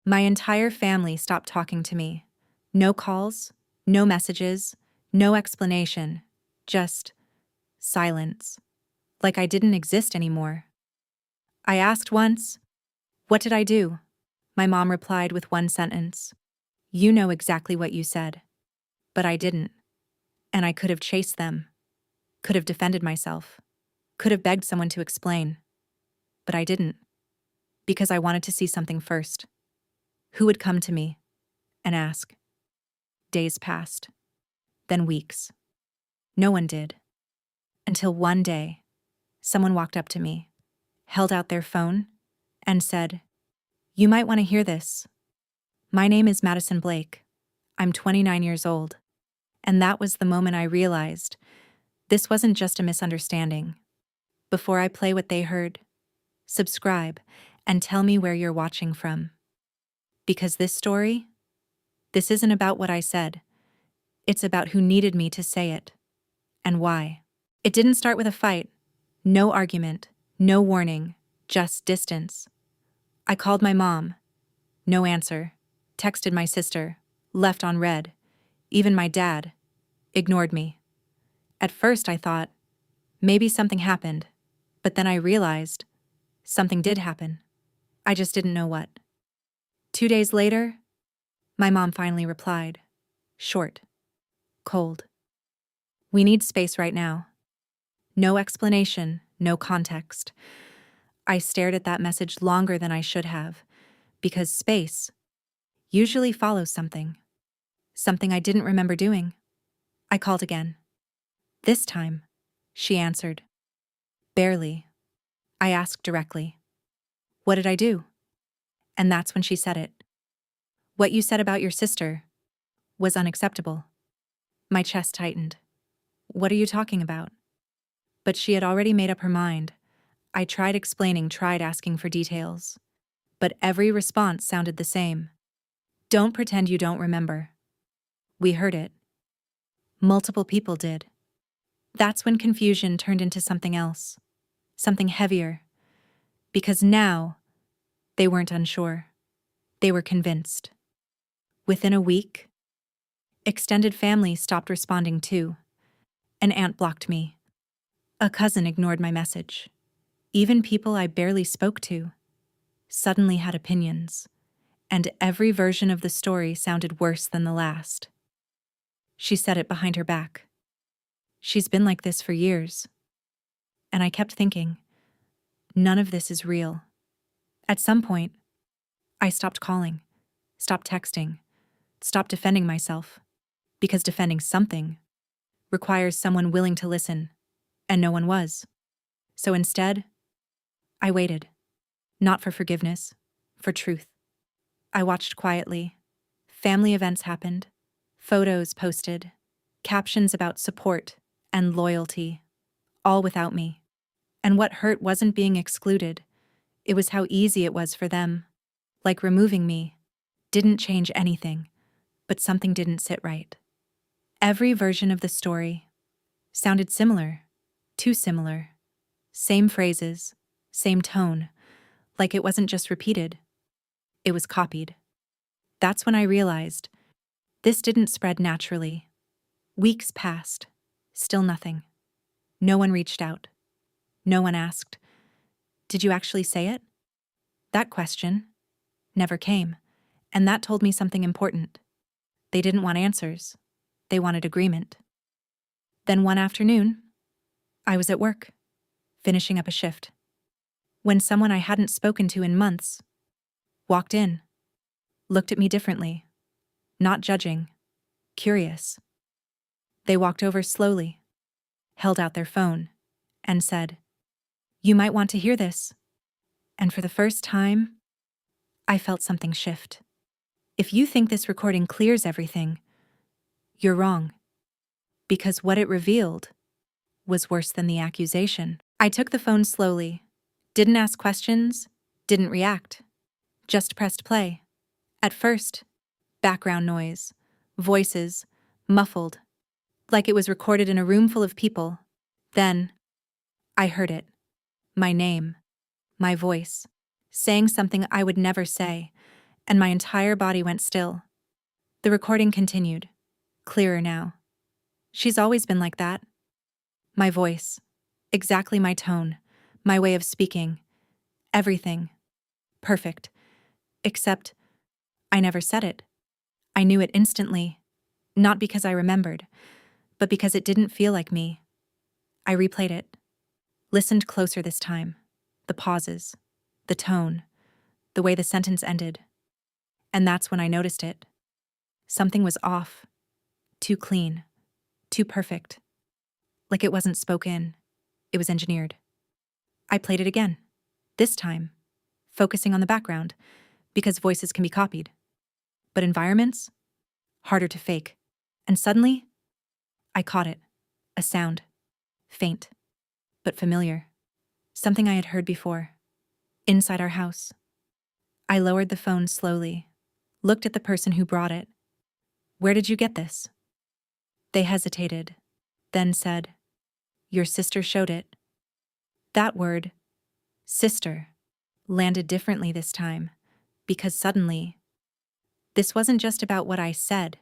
My entire family stopped talking to me. No calls, no messages, no explanation, just silence. Like I didn't exist anymore. I asked once, "What did I do?" My mom replied with one sentence, "You know exactly what you said." But I didn't. And I could have chased them, could have defended myself, could have begged someone to explain. But I didn't, because I wanted to see something first. Who would come to me and ask? Days passed, then weeks. No one did. Until one day, someone walked up to me, held out their phone, and said, "You might want to hear this. My name is Madison Blake. I'm 29 years old." And that was the moment I realized this wasn't just a misunderstanding. Before I play what they heard, subscribe and tell me where you're watching from. Because this isn't about what I said. It's about who needed me to say it and why. It didn't start with a fight, no argument, no warning, just distance. I called my mom, no answer, texted my sister, left on read. Even my dad ignored me. At first I thought, maybe something happened, but then I realized something did happen. I just didn't know what. 2 days later, my mom finally replied, short, cold. "We need space right now." No explanation, no context. I stared at that message longer than I should have, because space usually follows something I didn't remember doing. I called again. This time, she answered. Barely. I asked directly, "What did I do?" And that's when she said it. "What you said about your sister was unacceptable." My chest tightened. "What are you talking about?" But she had already made up her mind. I tried explaining, tried asking for details. But every response sounded the same. "Don't pretend you don't remember." We heard it. Multiple people did. That's when confusion turned into something else. Something heavier. Because now, they weren't unsure. They were convinced. Within a week, extended family stopped responding too. An aunt blocked me. A cousin ignored my message. Even people I barely spoke to suddenly had opinions, and every version of the story sounded worse than the last. She said it behind her back. She's been like this for years. And I kept thinking, none of this is real. At some point, I stopped calling, stopped texting, stopped defending myself, because defending something requires someone willing to listen, and no one was. So instead, I waited, not for forgiveness, for truth. I watched quietly. Family events happened, photos posted, captions about support and loyalty, all without me. And what hurt wasn't being excluded, it was how easy it was for them. Like removing me didn't change anything, but something didn't sit right. Every version of the story sounded similar, too similar. Same phrases, same tone, like it wasn't just repeated, it was copied. That's when I realized this didn't spread naturally. Weeks passed, still nothing. No one reached out. No one asked, "Did you actually say it?" That question never came, and that told me something important. They didn't want answers. They wanted agreement. Then one afternoon, I was at work, finishing up a shift, when someone I hadn't spoken to in months walked in, looked at me differently, not judging, curious. They walked over slowly, held out their phone, and said, "You might want to hear this." And for the first time, I felt something shift. If you think this recording clears everything, you're wrong. Because what it revealed was worse than the accusation. I took the phone slowly, didn't ask questions, didn't react, just pressed play. At first, background noise, voices, muffled, like it was recorded in a room full of people. Then, I heard it. My name, my voice, saying something I would never say, and my entire body went still. The recording continued, clearer now. She's always been like that. My voice, exactly my tone, my way of speaking, everything. Perfect. Except, I never said it. I knew it instantly, not because I remembered, but because it didn't feel like me. I replayed it, listened closer this time. The pauses, the tone, the way the sentence ended. And that's when I noticed it. Something was off. Too clean. Too perfect. Like it wasn't spoken. It was engineered. I played it again. This time, focusing on the background, because voices can be copied. But environments? Harder to fake. And suddenly, I caught it. A sound. Faint. But familiar. Something I had heard before. Inside our house. I lowered the phone slowly. Looked at the person who brought it. Where did you get this? They hesitated. Then said, Your sister showed it. That word, sister, landed differently this time. Because suddenly, this wasn't just about what I said.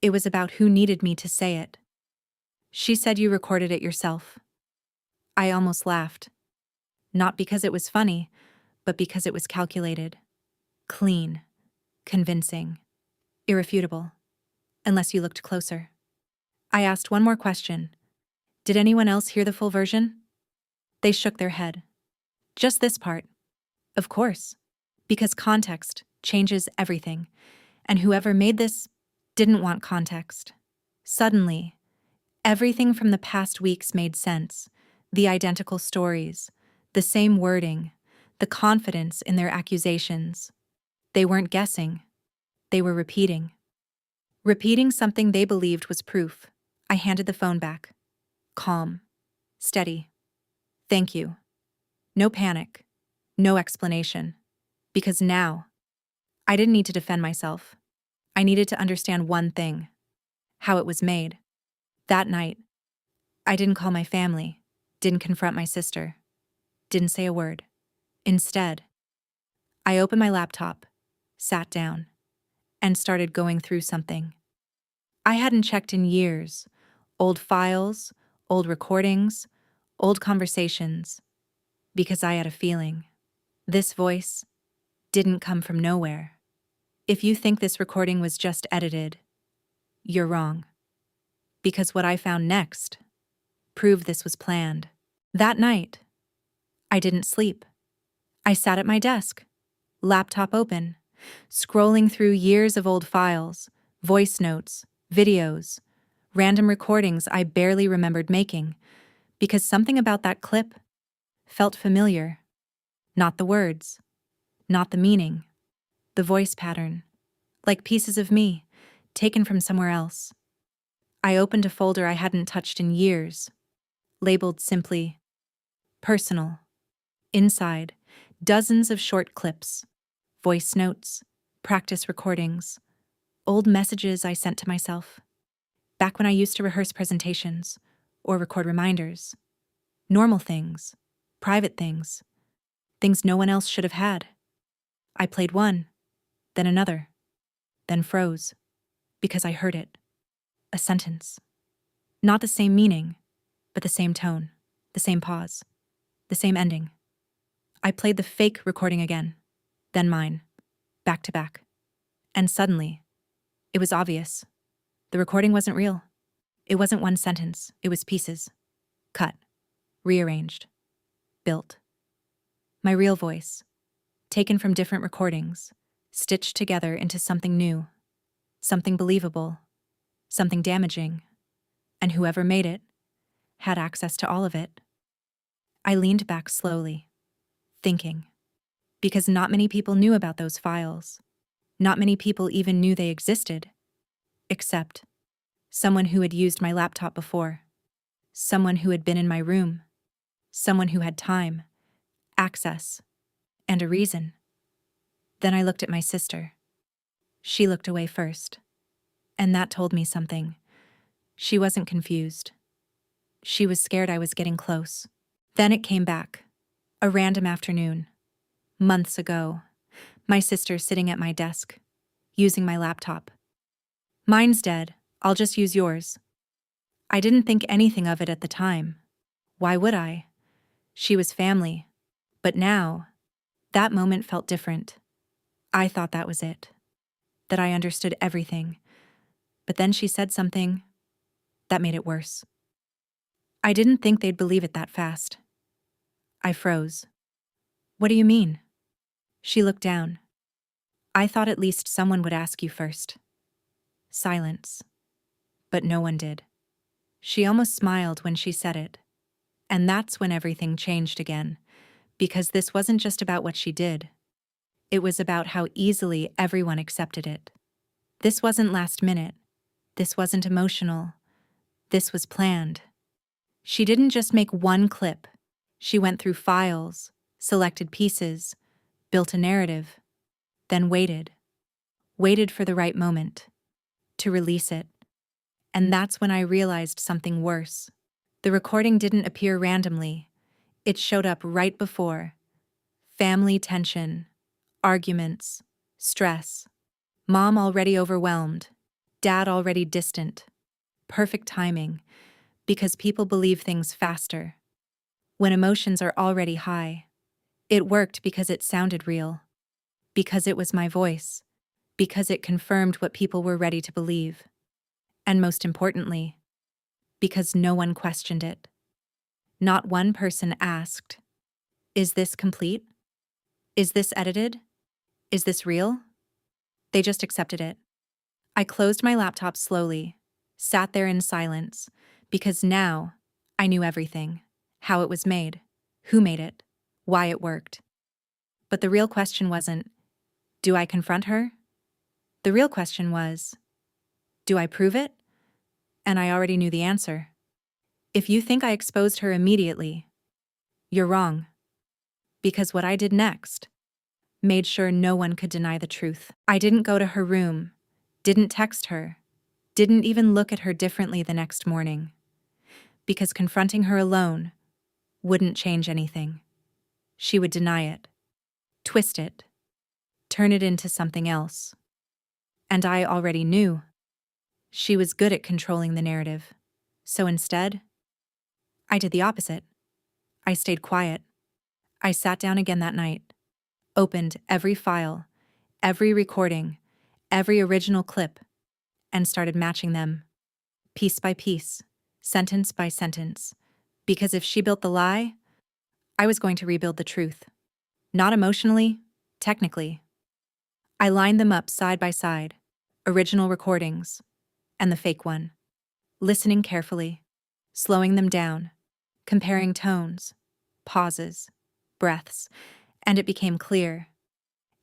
It was about who needed me to say it. She said you recorded it yourself. I almost laughed. Not because it was funny, but because it was calculated. Clean. Convincing. Irrefutable. Unless you looked closer. I asked one more question. Did anyone else hear the full version? They shook their head. Just this part. Of course. Because context changes everything. And whoever made this didn't want context. Suddenly, everything from the past weeks made sense. The identical stories, the same wording, the confidence in their accusations. They weren't guessing. They were repeating. Repeating something they believed was proof. I handed the phone back. Calm. Steady. Thank you. No panic. No explanation. Because now, I didn't need to defend myself. I needed to understand one thing. How it was made. That night, I didn't call my family, didn't confront my sister, didn't say a word. Instead, I opened my laptop, sat down, and started going through something. I hadn't checked in years. Old files, old recordings, old conversations. Because I had a feeling. This voice didn't come from nowhere. If you think this recording was just edited, you're wrong. Because what I found next proved this was planned. That night, I didn't sleep. I sat at my desk, laptop open, scrolling through years of old files, voice notes, videos, random recordings I barely remembered making, because something about that clip felt familiar. Not the words, not the meaning, the voice pattern, like pieces of me, taken from somewhere else. I opened a folder I hadn't touched in years, labeled simply, Personal. Inside, dozens of short clips, voice notes, practice recordings, old messages I sent to myself, back when I used to rehearse presentations or record reminders. Normal things, private things, things no one else should have had. I played one, then another, then froze, because I heard it. A sentence. Not the same meaning, but the same tone, the same pause, the same ending. I played the fake recording again, then mine, back to back. And suddenly, it was obvious. The recording wasn't real. It wasn't one sentence, it was pieces. Cut, rearranged, built. My real voice, taken from different recordings, stitched together into something new, something believable, something damaging. And whoever made it had access to all of it. I leaned back slowly, thinking, because not many people knew about those files. Not many people even knew they existed, except someone who had used my laptop before, someone who had been in my room, someone who had time, access, and a reason. Then I looked at my sister. She looked away first, and that told me something. She wasn't confused. She was scared I was getting close. Then it came back, a random afternoon, months ago. My sister sitting at my desk, using my laptop. Mine's dead, I'll just use yours. I didn't think anything of it at the time. Why would I? She was family. But now, that moment felt different. I thought that was it. That I understood everything. But then she said something that made it worse. I didn't think they'd believe it that fast. I froze. What do you mean? She looked down. I thought at least someone would ask you first. Silence. But no one did. She almost smiled when she said it. And that's when everything changed again, because this wasn't just about what she did. It was about how easily everyone accepted it. This wasn't last minute. This wasn't emotional. This was planned. She didn't just make one clip. She went through files, selected pieces, built a narrative, then waited. Waited for the right moment to release it. And that's when I realized something worse. The recording didn't appear randomly. It showed up right before. Family tension, arguments, stress. Mom already overwhelmed. Dad already distant. Perfect timing, because people believe things faster. When emotions are already high. It worked because it sounded real. Because it was my voice. Because it confirmed what people were ready to believe. And most importantly, because no one questioned it. Not one person asked, "Is this complete? Is this edited? Is this real?" They just accepted it. I closed my laptop slowly, sat there in silence, because now I knew everything. How it was made, who made it, why it worked. But the real question wasn't, do I confront her? The real question was, do I prove it? And I already knew the answer. If you think I exposed her immediately, you're wrong. Because what I did next made sure no one could deny the truth. I didn't go to her room, didn't text her, didn't even look at her differently the next morning. Because confronting her alone wouldn't change anything. She would deny it, twist it, turn it into something else. And I already knew. She was good at controlling the narrative. So instead, I did the opposite. I stayed quiet. I sat down again that night, opened every file, every recording, every original clip, and started matching them, piece by piece, sentence by sentence. Because if she built the lie, I was going to rebuild the truth. Not emotionally, technically. I lined them up side by side, original recordings, and the fake one, listening carefully, slowing them down, comparing tones, pauses, breaths, and it became clear.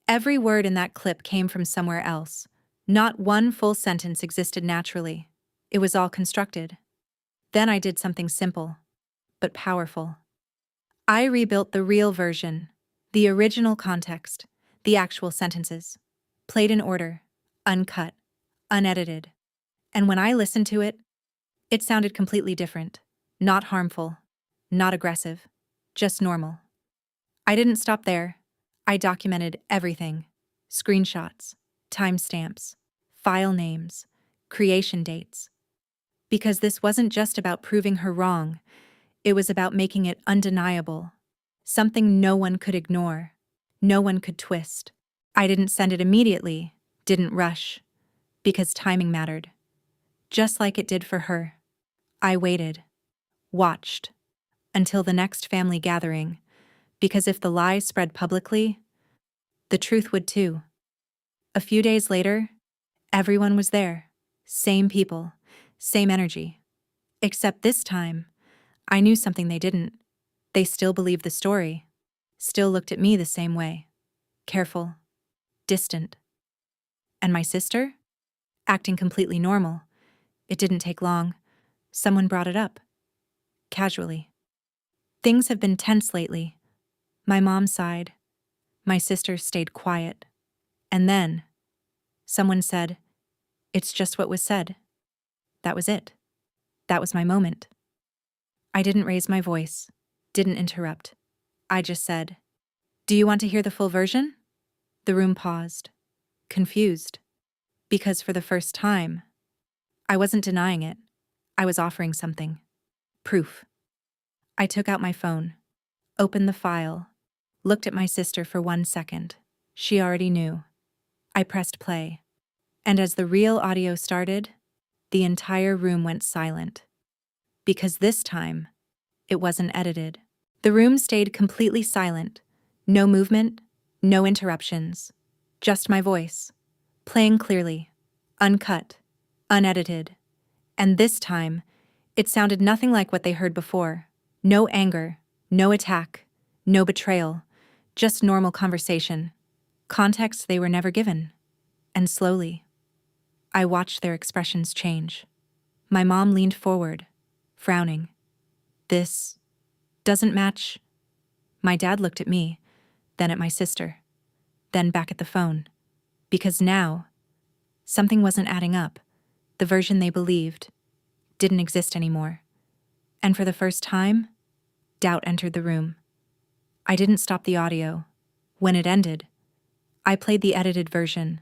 Every word in that clip came from somewhere else. Not one full sentence existed naturally. It was all constructed. Then I did something simple, but powerful. I rebuilt the real version, the original context, the actual sentences, played in order, uncut, unedited. And when I listened to it, it sounded completely different. Not harmful, not aggressive, just normal. I didn't stop there. I documented everything. Screenshots, timestamps, file names, creation dates. Because this wasn't just about proving her wrong, it was about making it undeniable. Something no one could ignore, no one could twist. I didn't send it immediately, didn't rush, because timing mattered. Just like it did for her. I waited, watched, until the next family gathering, because if the lie spread publicly, the truth would too. A few days later, everyone was there. Same people, same energy. Except this time, I knew something they didn't. They still believed the story, still looked at me the same way. Careful, distant. And my sister? Acting completely normal. It didn't take long. Someone brought it up. Casually. Things have been tense lately. My mom sighed. My sister stayed quiet. And then, someone said, "It's just what was said." That was it. That was my moment. I didn't raise my voice, didn't interrupt. I just said, "Do you want to hear the full version?" The room paused, confused, because for the first time, I wasn't denying it. I was offering something. Proof. I took out my phone, opened the file, looked at my sister for 1 second. She already knew. I pressed play. And as the real audio started, the entire room went silent. Because this time, it wasn't edited. The room stayed completely silent. No movement, no interruptions. Just my voice, playing clearly, uncut, unedited. And this time, it sounded nothing like what they heard before. No anger, no attack, no betrayal, just normal conversation. Context they were never given. And slowly, I watched their expressions change. My mom leaned forward, frowning. This doesn't match. My dad looked at me, then at my sister, then back at the phone. Because now, something wasn't adding up. The version they believed didn't exist anymore. And for the first time, doubt entered the room. I didn't stop the audio. When it ended, I played the edited version,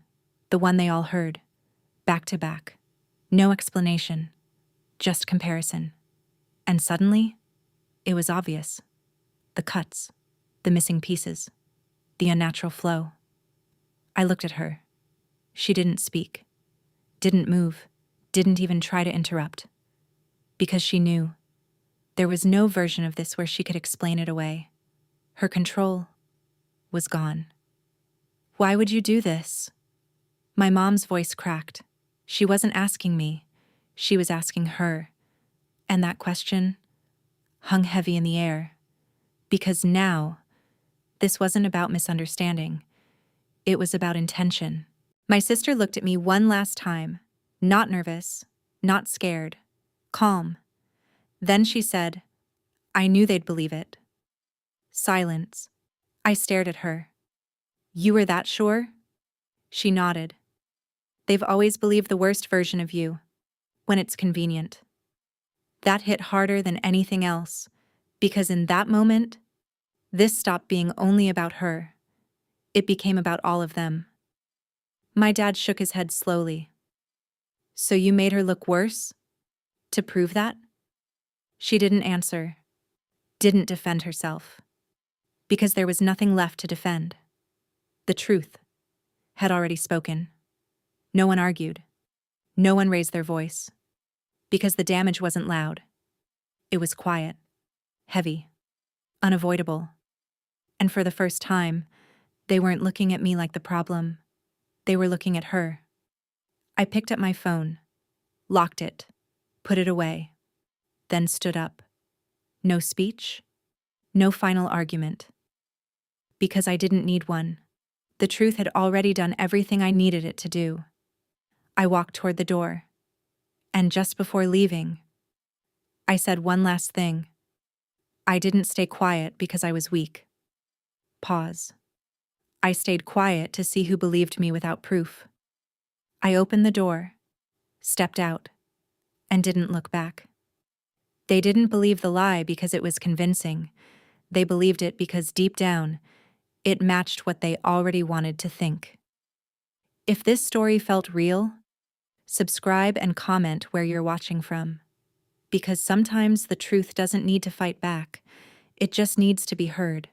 the one they all heard, back to back. No explanation, just comparison. And suddenly, it was obvious. The cuts, the missing pieces, the unnatural flow. I looked at her. She didn't speak, didn't move, didn't even try to interrupt. Because she knew there was no version of this where she could explain it away. Her control was gone. Why would you do this? My mom's voice cracked. She wasn't asking me. She was asking her. And that question hung heavy in the air. Because now, this wasn't about misunderstanding. It was about intention. My sister looked at me one last time, not nervous, not scared, calm. Then she said, "I knew they'd believe it." Silence. I stared at her. "You were that sure?" She nodded. "They've always believed the worst version of you, when it's convenient." That hit harder than anything else, because in that moment, this stopped being only about her. It became about all of them. My dad shook his head slowly. "So you made her look worse? To prove that?" She didn't answer, didn't defend herself, because there was nothing left to defend. The truth had already spoken. No one argued. No one raised their voice. Because the damage wasn't loud. It was quiet, heavy, unavoidable. And for the first time, they weren't looking at me like the problem. They were looking at her. I picked up my phone, locked it, put it away, then stood up. No speech, no final argument. Because I didn't need one. The truth had already done everything I needed it to do. I walked toward the door. And just before leaving, I said one last thing. I didn't stay quiet because I was weak. Pause. I stayed quiet to see who believed me without proof. I opened the door, stepped out, and didn't look back. They didn't believe the lie because it was convincing. They believed it because deep down, it matched what they already wanted to think. If this story felt real, subscribe and comment where you're watching from. Because sometimes the truth doesn't need to fight back. It just needs to be heard.